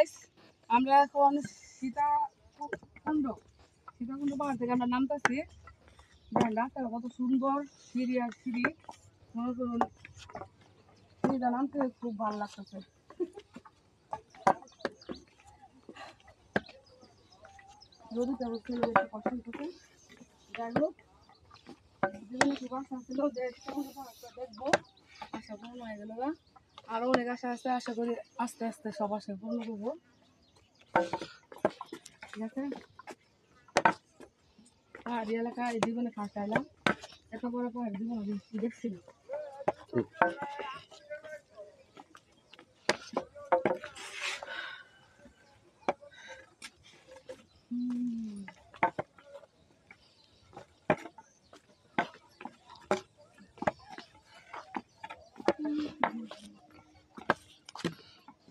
Guys, আমরা এখন সীতাকুণ্ড পাহাড় থেকে আমরা নামতেছি। দেখেন রাস্তাটা কত সুন্দর, সিঁড়ি আর সিঁড়ি। মনে করুন সিঁড়িটা নামতে খুব ভালো লাগতেছে। নদীতে চলে বেশি কষ্ট হচ্ছে। যাই হোক, জীবনে খুব আশা ছিল যে সীতাকুণ্ড পাহাড়টা দেখবো, আশা পূর্ণ হয়ে গেল। আরো অনেক আশা আছে, আশা করি আস্তে আস্তে সব আশা পূর্ণ করবো। ঠিক আছে, পাহাড়ি এলাকায় জীবনে ফার্স্ট আইলাম, এত বড় পাহাড় জীবনে দেখছি না।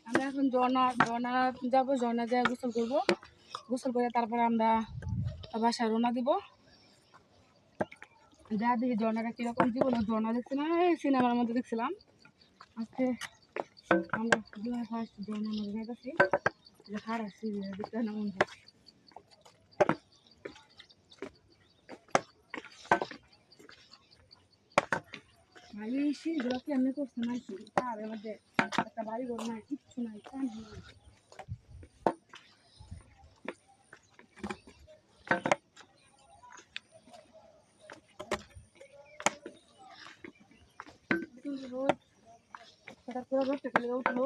আমরা এখন ঝর্ণা যাবো, ঝর্ণা যায় গোসল করবো, গোসল করে তারপরে আমরা বাসায় রওনা দিব। যা দেখি ঝর্ণাটা কিরকম, জীবনে ঝর্ণা দেখছি না, এই সিনেমার মধ্যে দেখছিলাম। আজকে আমরা জীবনে ফার্স্ট ঝর্ণার মধ্যে যাইতেছি, খারাপ আসছি দেখতে না মন যায়। ভাই এই সিঁড়িগুলো কেমনি করছে না, পাহাড়ের মধ্যে একটা বাড়ি ঘর নাই, কিচ্ছু নাই, কান নাই। রোদ হঠাৎ করে রোদটা খেলে উঠলো,